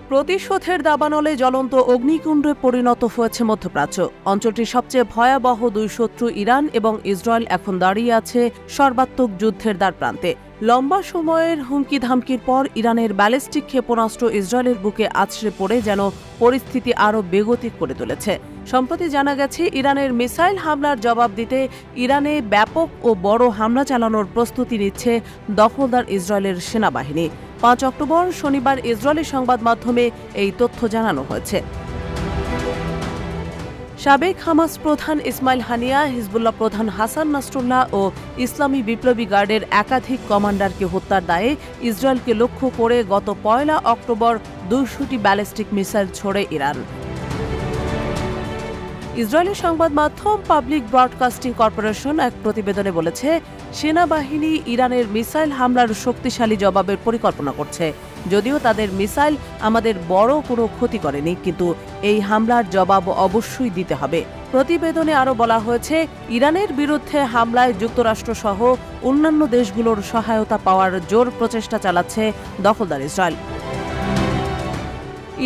প্রতিশোধের দাবানলে জ্বলন্ত অগ্নিকুণ্ডে পরিণত হয়েছে মধ্যপ্রাচ্য। অঞ্চলটির সবচেয়ে ভয়াবহ দুই শত্রু ইরান এবং ইসরায়েল এখন দাঁড়িয়ে আছে সর্বাত্মক যুদ্ধের দ্বারপ্রান্তে। লম্বা সময়ের হুমকি ধামকির পর ইরানের ব্যালিস্টিক ক্ষেপণাস্ত্র ইসরায়েলের বুকে আছড়ে পড়ে যেন পরিস্থিতি আরও বেগতিক করে তুলেছে। সম্প্রতি জানা গেছে, ইরানের মিসাইল হামলার জবাব দিতে ইরানে ব্যাপক ও বড় হামলা চালানোর প্রস্তুতি নিচ্ছে দখলদার ইসরায়েলের সেনাবাহিনী। 5 অক্টোবর শনিবার ইসরায়েলি সংবাদ মাধ্যমে এই তথ্য জানানো হয়েছে। সাবেক হামাস প্রধান ইসমাইল হানিয়া, হিজবুল্লাহ প্রধান হাসান নাসরুল্লাহ ও ইসলামী বিপ্লবী গার্ডের একাধিক কমান্ডারকে হত্যার দায়ে ইসরায়েলকে লক্ষ্য করে গত 1 অক্টোবর 200টি ব্যালিস্টিক মিসাইল ছোড়ে ইরান। ইসরায়েলি সংবাদ মাধ্যম পাবলিক ব্রডকাস্টিং কর্পোরেশন এক প্রতিবেদনে বলেছে, সেনাবাহিনী ইরানের মিসাইল হামলার শক্তিশালী জবাবের পরিকল্পনা করছে। যদিও তাদের মিসাইল আমাদের বড় কোনো ক্ষতি করেনি, কিন্তু এই হামলার জবাব অবশ্যই দিতে হবে। প্রতিবেদনে আরও বলা হয়েছে, ইরানের বিরুদ্ধে হামলায় যুক্তরাষ্ট্রসহ অন্যান্য দেশগুলোর সহায়তা পাওয়ার জোর প্রচেষ্টা চালাচ্ছে দখলদার ইসরায়েল।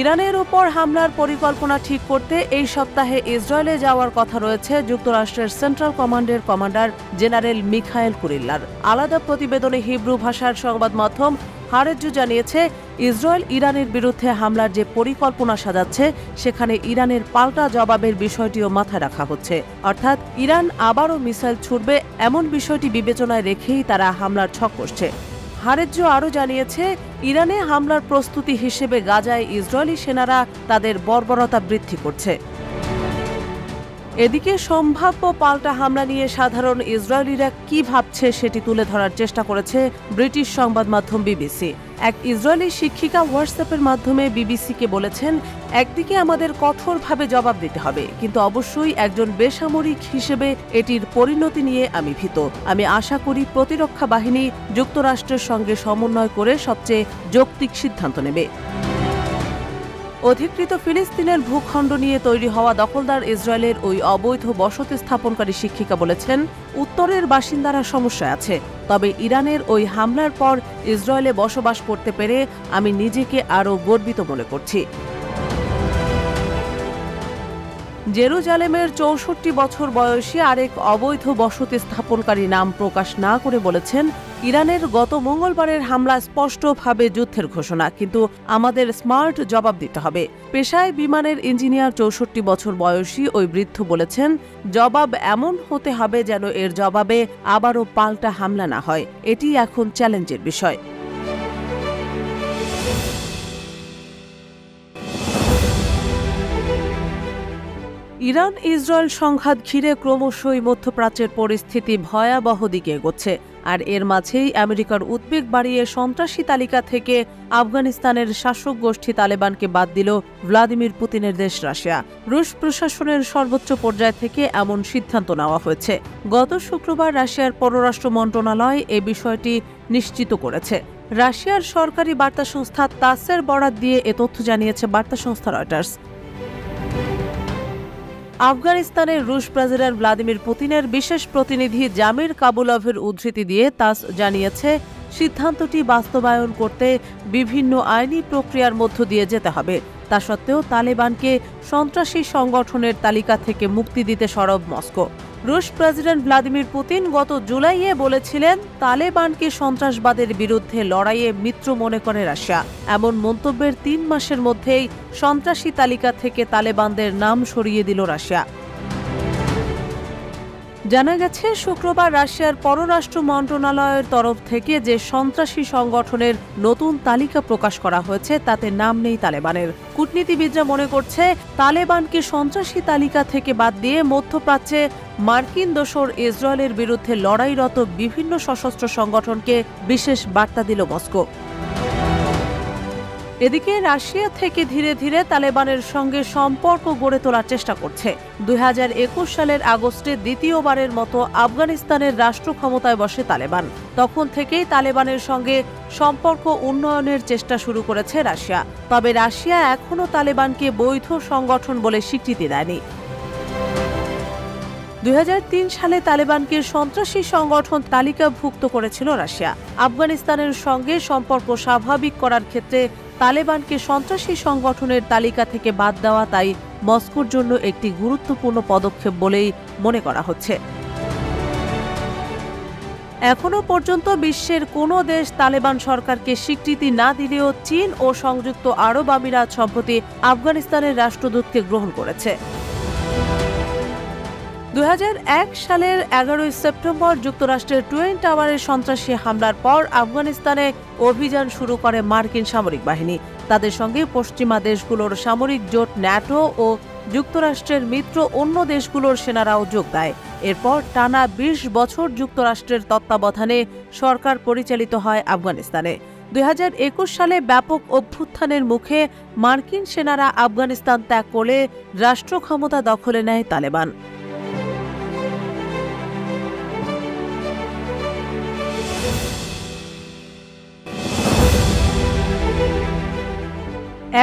ইরানের উপর হামলার পরিকল্পনা ঠিক করতে এই সপ্তাহে ইসরায়েলে যাওয়ার কথা রয়েছে যুক্তরাষ্ট্রের সেন্ট্রাল কমান্ডের কমান্ডার জেনারেল মিখায়েল কুরিল্লার। আলাদা প্রতিবেদনে হিব্রু ভাষার সংবাদ মাধ্যম হারেজ জানিয়েছে, ইসরায়েল ইরানের বিরুদ্ধে হামলার যে পরিকল্পনা সাজাচ্ছে, সেখানে ইরানের পাল্টা জবাবের বিষয়টিও মাথায় রাখা হচ্ছে। অর্থাৎ ইরান আবারও মিসাইল ছুড়বে এমন বিষয়টি বিবেচনায় রেখেই তারা হামলার ছক করছে। হারেজ আরও জানিয়েছে, ইরানে হামলার প্রস্তুতি হিসেবে গাজায় ইসরায়েলি সেনারা তাদের বর্বরতা বৃদ্ধি করছে। এদিকে সম্ভাব্য পাল্টা হামলা নিয়ে সাধারণ ইসরায়েলিরা কি ভাবছে সেটি তুলে ধরার চেষ্টা করেছে ব্রিটিশ সংবাদ মাধ্যম বিবিসি। এক ইসরায়েলি শিক্ষিকা হোয়াটসঅ্যাপের মাধ্যমে বিবিসিকে বলেছেন, একদিকে আমাদের কঠোরভাবে জবাব দিতে হবে, কিন্তু অবশ্যই একজন বেসামরিক হিসেবে এটির পরিণতি নিয়ে আমি ভীত। আমি আশা করি প্রতিরক্ষা বাহিনী যুক্তরাষ্ট্রের সঙ্গে সমন্বয় করে সবচেয়ে যৌক্তিক সিদ্ধান্ত নেবে। অধিকৃত ফিলিস্তিনের ভূখণ্ড নিয়ে তৈরি হওয়া দখলদার ইসরায়েলের ওই অবৈধ বসতি স্থাপনকারী শিক্ষিকা বলেছেন, উত্তরের বাসিন্দারা সমস্যায় আছে, তবে ইরানের ওই হামলার পর ইসরায়েলে বসবাস করতে পেরে আমি নিজেকে আরও গর্বিত মনে করছি। জেরুজালেমের 64 বছর বয়সী আরেক অবৈধ বসতি স্থাপনকারী নাম প্রকাশ না করে বলেছেন, ইরানের গত মঙ্গলবারের হামলা স্পষ্টভাবে যুদ্ধের ঘোষণা, কিন্তু আমাদের স্মার্ট জবাব দিতে হবে। পেশায় বিমানের ইঞ্জিনিয়ার 64 বছর বয়সী ওই বৃদ্ধ বলেছেন, জবাব এমন হতে হবে যেন এর জবাবে আবারও পাল্টা হামলা না হয়। এটি এখন চ্যালেঞ্জের বিষয়। ইরান ইসরায়েল সংঘাত ঘিরে ক্রমশই মধ্যপ্রাচ্যের পরিস্থিতি ভয়াবহ দিকে এগোচ্ছে। আর এর মাঝেই আমেরিকার উদ্বেগ বাড়িয়ে সন্ত্রাসী তালিকা থেকে আফগানিস্তানের শাসক গোষ্ঠী তালেবানকে বাদ দিল ভ্লাদিমির পুতিনের দেশ রাশিয়া। রুশ প্রশাসনের সর্বোচ্চ পর্যায় থেকে এমন সিদ্ধান্ত নেওয়া হয়েছে। গত শুক্রবার রাশিয়ার পররাষ্ট্র মন্ত্রণালয় এ বিষয়টি নিশ্চিত করেছে। রাশিয়ার সরকারি বার্তা সংস্থা তাসের বরাত দিয়ে এ তথ্য জানিয়েছে বার্তা সংস্থা রয়টার্স। আফগানিস্তানের রুশ প্রেসিডেন্ট ভ্লাদিমির পুতিনের বিশেষ প্রতিনিধি জামির কাবুলভের উদ্ধৃতি দিয়ে তাস জানিয়েছে, সিদ্ধান্তটি বাস্তবায়ন করতে বিভিন্ন আইনি প্রক্রিয়ার মধ্য দিয়ে যেতে হবে। তা সত্ত্বেও তালেবানকে সন্ত্রাসী সংগঠনের তালিকা থেকে মুক্তি দিতে সরব মস্কো। রুশ প্রেসিডেন্ট ভ্লাদিমির পুতিন গত জুলাইয়ে বলেছিলেন, তালেবানকে সন্ত্রাসবাদের বিরুদ্ধে লড়াইয়ে মিত্র মনে করে রাশিয়া। এমন মন্তব্যের 3 মাসের মধ্যেই সন্ত্রাসী তালিকা থেকে তালেবানদের নাম সরিয়ে দিল রাশিয়া। জানা গেছে, শুক্রবার রাশিয়ার পররাষ্ট্র মন্ত্রণালয়ের তরফ থেকে যে সন্ত্রাসী সংগঠনের নতুন তালিকা প্রকাশ করা হয়েছে, তাতে নাম নেই তালেবানের। কূটনীতিবিদরা মনে করছে, তালেবানকে সন্ত্রাসী তালিকা থেকে বাদ দিয়ে মধ্যপ্রাচ্যে মার্কিন দোসর ইসরায়েলের বিরুদ্ধে লড়াইরত বিভিন্ন সশস্ত্র সংগঠনকে বিশেষ বার্তা দিল মস্কো। এদিকে রাশিয়া থেকে ধীরে ধীরে তালেবানের সঙ্গে সম্পর্ক গড়ে তোলার চেষ্টা করছে। 2021 সালের আগস্টে দ্বিতীয়বারের মতো আফগানিস্তানের রাষ্ট্র ক্ষমতায় বসে তালেবান। তখন থেকেই তালেবানের সঙ্গে সম্পর্ক উন্নয়নের চেষ্টা শুরু করেছে রাশিয়া। তবে রাশিয়া এখনও তালেবানকে বৈধ সংগঠন বলে স্বীকৃতি দেয়নি। 2003 সালে তালেবানকে সন্ত্রাসী সংগঠন তালিকাভুক্ত করেছিল রাশিয়া। আফগানিস্তানের সঙ্গে সম্পর্ক স্বাভাবিক করার ক্ষেত্রে তালেবানকে সন্ত্রাসী সংগঠনের তালিকা থেকে বাদ দেওয়া তাই মস্কোর জন্য একটি গুরুত্বপূর্ণ পদক্ষেপ বলেই মনে করা হচ্ছে। এখনো পর্যন্ত বিশ্বের কোনো দেশ তালেবান সরকারকে স্বীকৃতি না দিলেও চীন ও সংযুক্ত আরব আমিরাত সম্প্রতি আফগানিস্তানের রাষ্ট্রদূতকে গ্রহণ করেছে। 2001 সালের 11 সেপ্টেম্বর যুক্তরাষ্ট্রের টুইন টাওয়ারের সন্ত্রাসী হামলার পর আফগানিস্তানে অভিযান শুরু করে মার্কিন সামরিক বাহিনী। তাদের সঙ্গে পশ্চিমা দেশগুলোর সামরিক জোট ন্যাটো ও যুক্তরাষ্ট্রের মিত্র অন্য দেশগুলোর সেনারাও যোগ দেয়। এরপর টানা 20 বছর যুক্তরাষ্ট্রের তত্ত্বাবধানে সরকার পরিচালিত হয় আফগানিস্তানে। 2021 সালে ব্যাপক অভ্যুত্থানের মুখে মার্কিন সেনারা আফগানিস্তান ত্যাগ করে রাষ্ট্র ক্ষমতা দখলে নেয় তালেবান।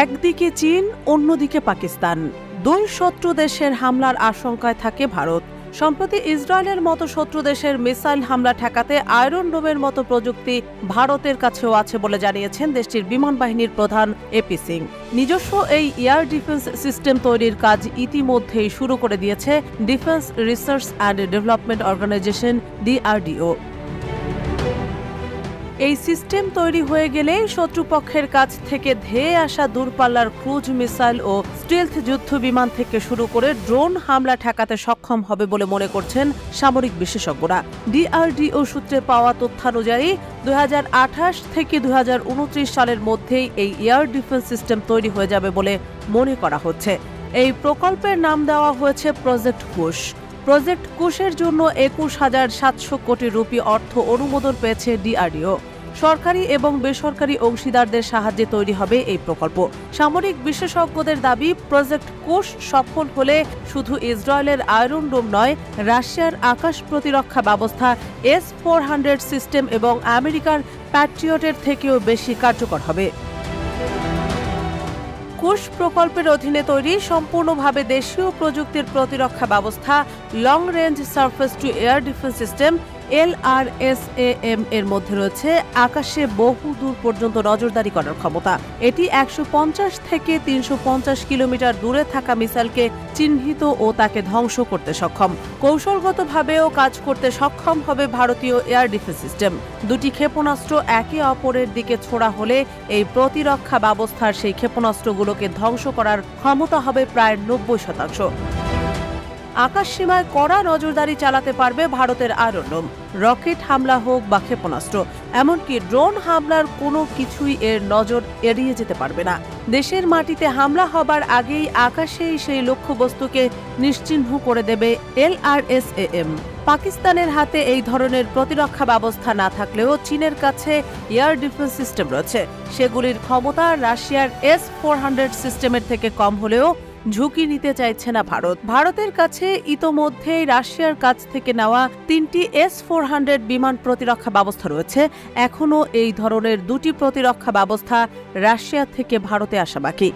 একদিকে চীন, অন্যদিকে পাকিস্তান, দুই শত্রু দেশের হামলার আশঙ্কায় থাকে ভারত। সম্প্রতি ইসরায়েলের মতো শত্রু দেশের মিসাইল হামলা ঠেকাতে আয়রন ডোমের মতো প্রযুক্তি ভারতের কাছেও আছে বলে জানিয়েছেন দেশটির বিমান বাহিনীর প্রধান এপি সিং। নিজস্ব এই এয়ার ডিফেন্স সিস্টেম তৈরির কাজ ইতিমধ্যেই শুরু করে দিয়েছে defence research and development organisation DRDO। এই সিস্টেম তৈরি হয়ে গেলে শত্রুপক্ষের কাছ থেকে ধেয়ে আসা দূরপাল্লার ক্রুজ মিসাইল ও স্টিলথ যুদ্ধ বিমান থেকে শুরু করে ড্রোন হামলা ঠেকাতে সক্ষম হবে বলে মনে করছেন সামরিক বিশেষজ্ঞরা। DRDO সূত্রে পাওয়া তথ্যানুযায়ী 2028 থেকে 2029 সালের মধ্যেই এই এয়ার ডিফেন্স সিস্টেম তৈরি হয়ে যাবে বলে মনে করা হচ্ছে। এই প্রকল্পের নাম দেওয়া হয়েছে প্রজেক্ট কুশ। প্রজেক্ট কুশের জন্য 21,700 কোটি রুপি অর্থ অনুমোদন পেয়েছে DRDO। সরকারি এবং বেসরকারি অংশীদারদের সাহায্যে তৈরি হবে এই প্রকল্প। সামরিক বিশেষজ্ঞদের দাবি, প্রজেক্ট কুশ সফল হলে শুধু ইসরায়েলের আয়রন ডোম নয়, রাশিয়ার আকাশ প্রতিরক্ষা ব্যবস্থা S-400 সিস্টেম এবং আমেরিকার প্যাট্রিয়টের থেকেও বেশি কার্যকর হবে। কুশ প্রকল্পের অধীনে তৈরি সম্পূর্ণভাবে দেশীয় প্রযুক্তির প্রতিরক্ষা ব্যবস্থা long range surface two air defence system LRSAM এর মধ্যে রয়েছে আকাশে বহু দূর পর্যন্ত নজরদারি করার ক্ষমতা। এটি 150 থেকে 350 কিলোমিটার দূরে থাকা মিসাইলকে চিহ্নিত ও তাকে ধ্বংস করতে সক্ষম। কৌশলগতভাবেও কাজ করতে সক্ষম হবে ভারতীয় এয়ার ডিফেন্স সিস্টেম। দুটি ক্ষেপণাস্ত্র একে অপরের দিকে ছোড়া হলে এই প্রতিরক্ষা ব্যবস্থার সেই ক্ষেপণাস্ত্রগুলোকে ধ্বংস করার ক্ষমতা হবে প্রায় 90%। আকাশসীমায় কড়া নজরদারি চালাতে পারবে ভারতের আয়রন ডোম। রকেট হামলা হোক বা ক্ষেপণাস্ত্র, এমনকি ড্রোন হামলার কোনো কিছুই এর নজর এড়িয়ে যেতে পারবে না। দেশের মাটিতে হামলা হবার আগেই আকাশেই সেই লক্ষ্যবস্তুকে নিশ্চিহ্ন করে দেবে LRSAM। পাকিস্তানের হাতে এই ধরনের প্রতিরক্ষা ব্যবস্থা না থাকলেও চীনের কাছে এয়ার ডিফেন্স সিস্টেম রয়েছে। সেগুলির ক্ষমতা রাশিয়ার S-400 সিস্টেমের থেকে কম হলেও ঝুঁকি নিতে চাইছে না ভারত। ভারতের কাছে ইতোমধ্যেই রাশিয়ার কাছ থেকে নেওয়া 3টি S-400 বিমান প্রতিরক্ষা ব্যবস্থা রয়েছে। এখনও এই ধরনের 2টি প্রতিরক্ষা ব্যবস্থা রাশিয়া থেকে ভারতে আসা বাকি।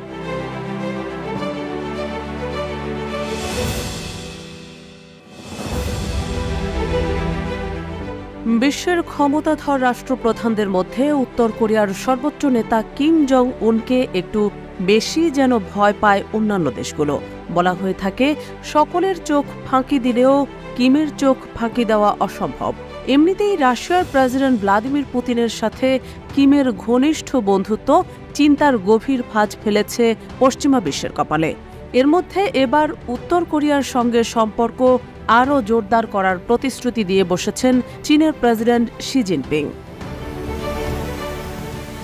বিশ্বের ক্ষমতাধর রাষ্ট্রপ্রধানদের মধ্যে উত্তর কোরিয়ার সর্বোচ্চ নেতা কিম জং উনকে একটু বেশি যেন ভয় পায় অন্যান্য দেশগুলো। বলা হয়ে থাকে, সকলের চোখ ফাঁকি দিলেও কিমের চোখ ফাঁকি দেওয়া অসম্ভব। এমনিতেই রাশিয়ার প্রেসিডেন্ট ভ্লাদিমির পুতিনের সাথে কিমের ঘনিষ্ঠ বন্ধুত্ব চিন্তার গভীর ভাঁজ ফেলেছে পশ্চিমা বিশ্বের কপালে। এর মধ্যে এবার উত্তর কোরিয়ার সঙ্গে সম্পর্ক আরও জোরদার করার প্রতিশ্রুতি দিয়ে বসেছেন চীনের প্রেসিডেন্ট শি জিনপিং।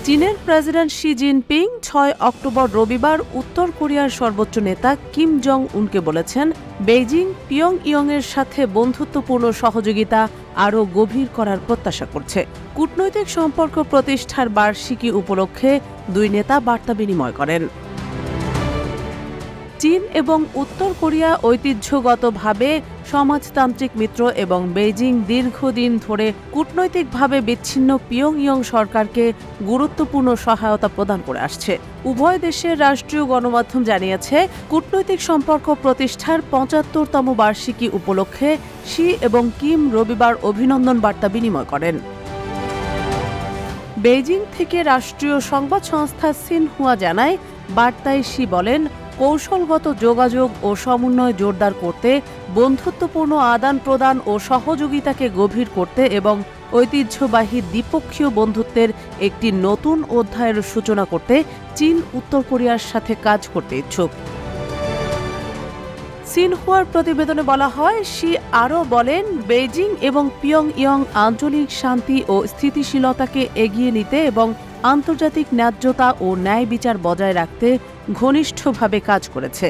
চীনের প্রেসিডেন্ট শি জিনপিং 6 অক্টোবর রবিবার উত্তর কোরিয়ার সর্বোচ্চ নেতা কিম জং উনকে বলেছেন, বেইজিং পিয়ংইয়ংয়ের সাথে বন্ধুত্বপূর্ণ সহযোগিতা আরও গভীর করার প্রত্যাশা করছে। কূটনৈতিক সম্পর্ক প্রতিষ্ঠার বার্ষিকী উপলক্ষে দুই নেতা বার্তা বিনিময় করেন। চীন এবং উত্তর কোরিয়া ঐতিহ্যগতভাবে সমাজতান্ত্রিক মিত্র এবং বেইজিং দীর্ঘদিন ধরে কূটনৈতিকভাবে বিচ্ছিন্ন পিয়ংইয়ং সরকারকে গুরুত্বপূর্ণ সহায়তা প্রদান করে আসছে। উভয় দেশের রাষ্ট্রীয় গণমাধ্যম জানিয়েছে, কূটনৈতিক সম্পর্ক প্রতিষ্ঠার 75তম বার্ষিকী উপলক্ষে শি এবং কিম রবিবার অভিনন্দন বার্তা বিনিময় করেন। বেইজিং থেকে রাষ্ট্রীয় সংবাদ সংস্থা সিনহুয়া জানায়, বার্তায় শি বলেন, কৌশলগত যোগাযোগ ও সমন্বয় জোরদার করতে, বন্ধুত্বপূর্ণ আদান প্রদান ও সহযোগিতাকে গভীর করতে এবং ঐতিহ্যবাহী দ্বিপক্ষীয় বন্ধুত্বের একটি নতুন অধ্যায়ের সূচনা করতে চীন উত্তর কোরিয়ার সাথে কাজ করতে ইচ্ছুক। সিনহুয়ার প্রতিবেদনে বলা হয়, শি আরও বলেন, বেইজিং এবং পিয়ংইয়ং আঞ্চলিক শান্তি ও স্থিতিশীলতাকে এগিয়ে নিতে এবং আন্তর্জাতিক ন্যায্যতা ও ন্যায় বিচার বজায় রাখতে ঘনিষ্ঠভাবে কাজ করেছে।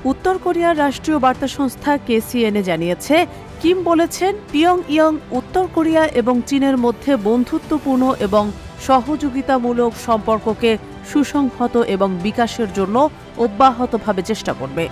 উত্তর কোরিয়ার রাষ্ট্রীয় বার্তা সংস্থা KCNA জানিয়েছে, কিম বলেছেন, পিয়ংইয়ং উত্তর কোরিয়া এবং চীনের মধ্যে বন্ধুত্বপূর্ণ এবং সহযোগিতামূলক সম্পর্ককে সুসংহত এবং বিকাশের জন্য অব্যাহতভাবে চেষ্টা করবে।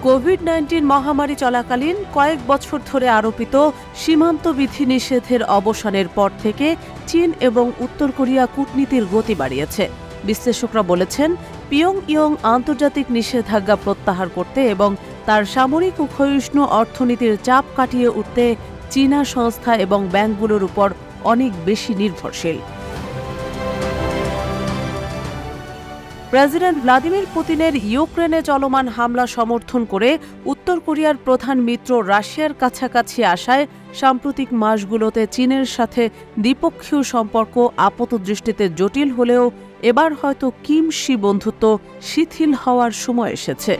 কোভিড-19 মহামারী চলাকালীন কয়েক বছর ধরে আরোপিত সীমান্ত বিধিনিষেধের অবসানের পর থেকে চীন এবং উত্তর কোরিয়া কূটনীতির গতি বাড়িয়েছে। বিশ্লেষকরা বলেছেন, পিয়ংইয়ং আন্তর্জাতিক নিষেধাজ্ঞা প্রত্যাহার করতে এবং তার সামরিক ও ক্ষয়িষ্ণু অর্থনীতির চাপ কাটিয়ে উঠতে চীনা সংস্থা এবং ব্যাংকগুলোর উপর অনেক বেশি নির্ভরশীল। প্রেসিডেন্ট ভ্লাদিমির পুতিনের ইউক্রেনে চলমান হামলা সমর্থন করে উত্তর কোরিয়ার প্রধান মিত্র রাশিয়ার কাছাকাছি আসায় সাম্প্রতিক মাসগুলোতে চীনের সাথে দ্বিপক্ষীয় সম্পর্ক আপাতদৃষ্টিতে জটিল হলেও এবার হয়তো কিম শি বন্ধুত্ব শিথিল হওয়ার সময় এসেছে।